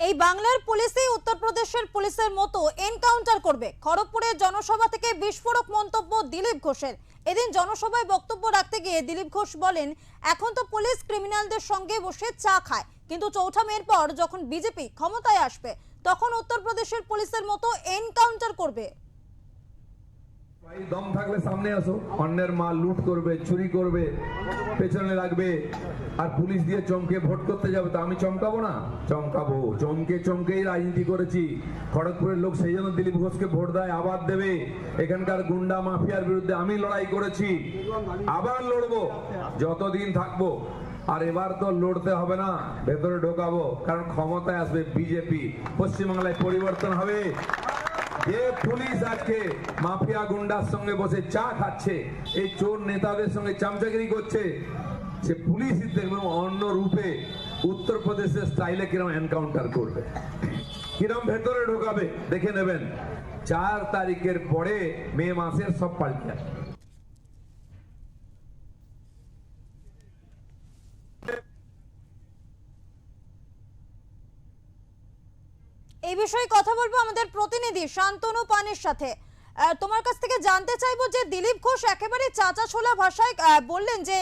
এই বাংলার পুলিশই উত্তরপ্রদেশের পুলিশের মতো এনকাউন্টার করবে। খড়গপুরের জনসভা থেকে বিস্ফোরক মন্তব্য দিলীপ ঘোষের। এদিন জনসভায় বক্তব্য রাখতে গিয়ে দিলীপ ঘোষ বলেন, এখন তো পুলিশ ক্রিমিনালদের সঙ্গে বসে চা খায়, কিন্তু ৪ঠা মের পর যখন বিজেপি ক্ষমতায় আসবে তখন উত্তরপ্রদেশের পুলিশের মতো এনকাউন্টার করবে। দম থাকলে সামনে আসো, অন্যের মাল লুট করবে, চুরি করবে, পেছনে লাগবে, আর পুলিশ দিয়ে চমকে ভোট করতে যাবে। তো আমি চমকাবো না? চমকাবো। চমকে চমকেই রাজনীতি করেছি। খড়গপুরের লোক সেই জন্য দিলীপ ঘোষকে ভোট দেয়, আবার দেবে। এখানকার গুন্ডা মাফিয়ার বিরুদ্ধে আমি লড়াই করেছি, আবার লড়বো যতদিন থাকবো। আর এবার তো লড়তে হবে না, ভেতরে ঢোকাবো, কারণ ক্ষমতায় আসবে বিজেপি। পশ্চিমবাংলায় পরিবর্তন হবে। যে পুলিশ আজকে মাফিয়া গুন্ডার সঙ্গে বসে চা খাচ্ছে, এই চোর নেতাদের সঙ্গে চামচাগিরি করছে, সে পুলিশই দেখবেন অন্য রূপে উত্তরপ্রদেশের স্টাইলে কিরম এনকাউন্টার করবে, কিরম ভেতরে ঢোকাবে দেখে নেবেন। 4 তারিখের পরে মে মাসের সব পাল্টে যাবে। এই বিষয়ে কথা বলবো আমাদের প্রতিনিধি শান্তনু পানের সাথে। তোমার কাছ থেকে জানতে চাইবো যে দিলীপ ঘোষ একেবারে চাচা ছোলা ভাষায় বললেন যে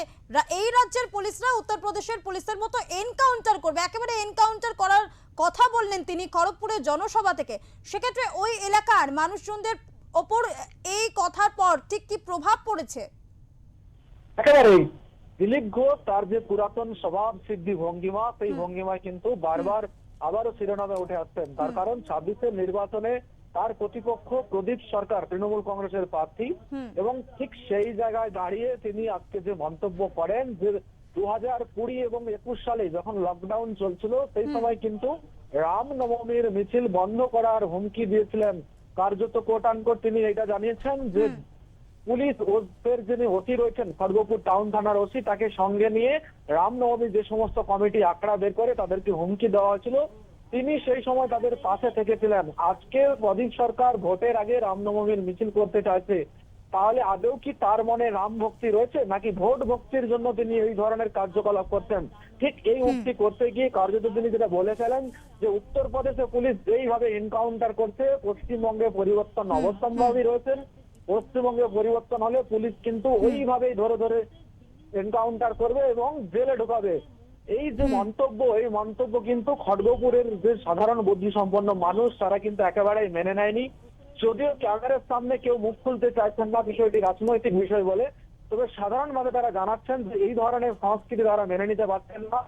এই রাজ্যের পুলিশরা উত্তরপ্রদেশের পুলিশের মতো এনকাউন্টার করবে, একেবারে এনকাউন্টার করার কথা বললেন তিনি খড়গপুরের জনসভা থেকে। সেক্ষেত্রে ওই এলাকার মানুষজনদের ওপর এই কথার পর ঠিক কি প্রভাব পড়েছে? একেবারে দিলীপ ঘোষ তার যে পুরাতন স্বভাব সিদ্ধি ভঙ্গিমা, সেই ভঙ্গিমায় কিন্তু বারবার আবারও শিরোনামে উঠে আসছেন। তার কারণ 26-এর নির্বাচনে তার প্রতিপক্ষ প্রদীপ সরকার তৃণমূল কংগ্রেসের প্রার্থী, এবং ঠিক সেই জায়গায় দাঁড়িয়ে তিনি আজকে যে মন্তব্য করেন যে 2020 এবং 21 সালে যখন লকডাউন চলছিল সেই সময় কিন্তু রামনবমীর মিছিল বন্ধ করার হুমকি দিয়েছিলেন। কার্যত কোট আনকোট তিনি এটা জানিয়েছেন যে পুলিশ ওসির যিনি ওসি রয়েছেন খড়গপুর টাউন থানার ওসি, তাকে সঙ্গে নিয়ে রামনবমী যে সমস্ত কমিটি আঁকড়া বের করে তাদেরকে হুমকি দেওয়া হয়েছিল, তিনি সেই সময় তাদের পাশে থেকেছিলেন। আজকে প্রদীপ সরকার ভোটের আগে রামনবমীর মিছিল করতে চাইছে, তাহলে আদৌ কি তার মনে রাম ভক্তি রয়েছে, নাকি ভোট ভক্তির জন্য তিনি এই ধরনের কার্যকলাপ করছেন? ঠিক এই উক্তি করতে গিয়ে কার্যত তিনি যেটা বলে ফেলেন যে উত্তরপ্রদেশে পুলিশ যেইভাবে এনকাউন্টার করছে, পশ্চিমবঙ্গে পরিবর্তন অবশ্যম্ভাবী রয়েছেন। পশ্চিমবঙ্গে পরিবর্তন হলে পুলিশ কিন্তু ওইভাবেই ধরে ধরে এনকাউন্টার করবে এবং জেলে ঢোকাবে। এই যে মন্তব্য, এই মন্তব্য কিন্তু খড়গপুরের যে সাধারণ বুদ্ধি সম্পন্ন মানুষ তারা কিন্তু একেবারেই মেনে নেয়নি। যদিও ক্যামেরার সামনে কেউ মুখ খুলতে চাইছেন না বিষয়টি রাজনৈতিক বিষয় বলে, তবে সাধারণভাবে তারা জানাচ্ছেন যে এই ধরনের সংস্কৃতি তারা মেনে নিতে পারছেন না।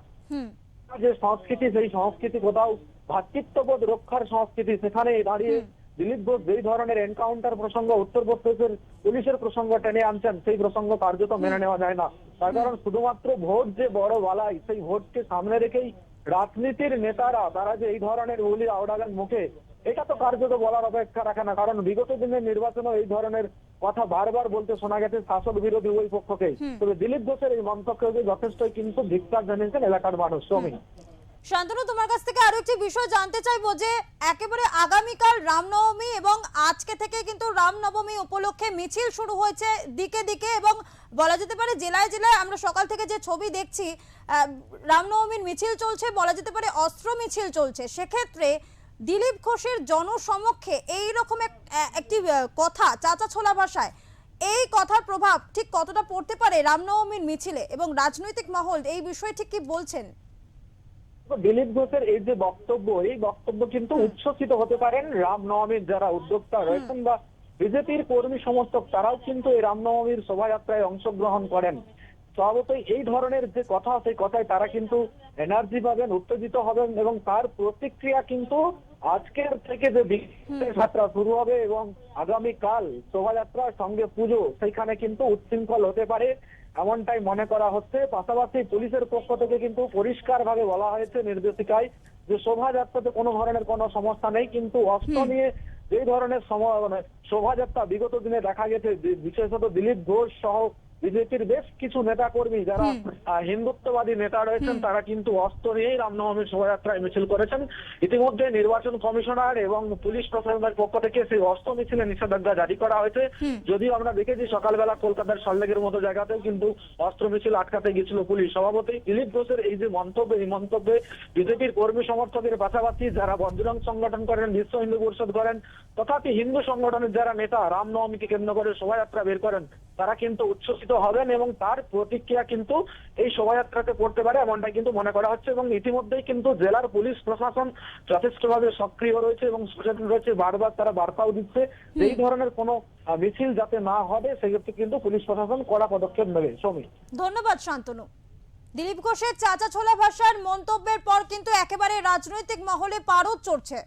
যে সংস্কৃতি, সেই সংস্কৃতি কোথাও ভ্রাতৃত্ববোধ রক্ষার সংস্কৃতি, সেখানে দাঁড়িয়ে দিলীপ ঘোষ যেই ধরনের এনকাউন্টার প্রসঙ্গ উত্তরপ্রদেশের পুলিশের প্রসঙ্গ টেনে আনছেন, সেই প্রসঙ্গ কার্যত মেনে নেওয়া যায় না। তার কারণ শুধুমাত্র ভোট যে বড় বালাই, সেই ভোটকে সামনে রেখেই রাজনীতির নেতারা তারা যে এই ধরনের হুলি আওড়াবেন মুখে, এটা তো কার্যত বলার অপেক্ষা রাখে না। কারণ বিগত দিনের নির্বাচনে এই ধরনের কথা বারবার বলতে শোনা গেছে শাসক বিরোধী ওই পক্ষকেই। তবে দিলীপ ঘোষের এই মন্তব্যকে যথেষ্টই কিন্তু ধিক্কার জানিয়েছেন এলাকার মানুষ। শ্রমিক শান্তনু, তোমার কাছ থেকে আরো একটি বিষয় জানতে চাইবো যে একেবারে আগামীকাল রামনবমী এবং আজকে থেকে কিন্তু রামনবমী উপলক্ষে মিছিল শুরু হয়েছে দিকে দিকে, এবং বলা যেতে পারে জেলায় জেলায় আমরা সকাল থেকে যে ছবি দেখছি রামনবমীর মিছিল চলছে, বলা যেতে পারে অস্ত্র মিছিল চলছে। সেক্ষেত্রে দিলীপ ঘোষের জনসমক্ষে এইরকম একটি কথা চাচা ছোলা ভাষায়, এই কথার প্রভাব ঠিক কতটা পড়তে পারে রামনবমীর মিছিলে, এবং রাজনৈতিক মহল এই বিষয়ে ঠিক কি বলছেন? দিলীপ ঘোষের এই যে বক্তব্য, এই বক্তব্য কিন্তু উচ্ছ্বসিত হতে পারেন রামনবমীর যারা উদ্যোক্তা রয়েছেন বা বিজেপির কর্মী সমর্থক, তারাও কিন্তু এই রামনবমীর শোভাযাত্রায় অংশগ্রহণ করেন। স্বভাবতই এই ধরনের যে কথা, সেই কথায় তারা কিন্তু এনার্জি পাবেন, উত্তেজিত হবেন, এবং তার প্রতিক্রিয়া কিন্তু আজকের থেকে যে যাত্রা শুরু হবে এবং আগামীকাল শোভাযাত্রার সঙ্গে পুজো, সেইখানে কিন্তু উচ্ছৃঙ্খল হতে পারে এমনটাই মনে করা হচ্ছে। পাশাপাশি পুলিশের পক্ষ থেকে কিন্তু পরিষ্কার ভাবে বলা হয়েছে নির্দেশিকায় যে শোভাযাত্রাতে কোনো ধরনের কোনো সমস্যা নেই, কিন্তু অস্ত্র নিয়ে যে ধরনের শোভাযাত্রা বিগত দিনে দেখা গেছে, বিশেষত দিলীপ ঘোষ সহ বিজেপির বেশ কিছু নেতা কর্মী যারা হিন্দুত্ববাদী নেতা রয়েছেন তারা কিন্তু অস্ত্র নিয়েই রামনবমীর শোভাযাত্রায় মিছিল করেছেন। ইতিমধ্যে নির্বাচন কমিশনার এবং পুলিশ প্রশাসনের পক্ষ থেকে সেই অস্ত্র মিছিলে নিষেধাজ্ঞা জারি করা হয়েছে। যদিও আমরা দেখেছি সকালবেলা কলকাতার সল্টলেকের মতো জায়গাতেও কিন্তু অস্ত্র মিছিল আটকাতে গিয়েছিল পুলিশ। সভাপতি দিলীপ ঘোষের এই যে মন্তব্য, এই মন্তব্যে বিজেপির কর্মী সমর্থকের পাশাপাশি যারা বজরং সংগঠন করেন, বিশ্ব হিন্দু পরিষদ করেন, তথাপি হিন্দু সংগঠনের যারা নেতা রামনবমীকে কেন্দ্র করে শোভাযাত্রা বের করেন তারা কিন্তু উচ্ছ্বসিত হবেন এবং তার প্রতিক্রিয়া কিন্তু এই শোভাযাত্রাতে পড়তে পারে এমনটা কিন্তু মনে করা হচ্ছে। এবং ইতিমধ্যেই কিন্তু জেলার পুলিশ প্রশাসন যথেষ্টভাবে সক্রিয় রয়েছে এবং সচেতন রয়েছে, বারবার তারা বার্তাও দিচ্ছে এই ধরনের কোনো মিছিল যাতে না হবে সেক্ষেত্রে কিন্তু পুলিশ প্রশাসন কড়া পদক্ষেপ নেবে। সৌমি, ধন্যবাদ শান্তনু। দিলীপ ঘোষের চাচা ছোলা ভাষার মন্তব্যের পর কিন্তু একেবারে রাজনৈতিক মহলে পারদ চড়ছে।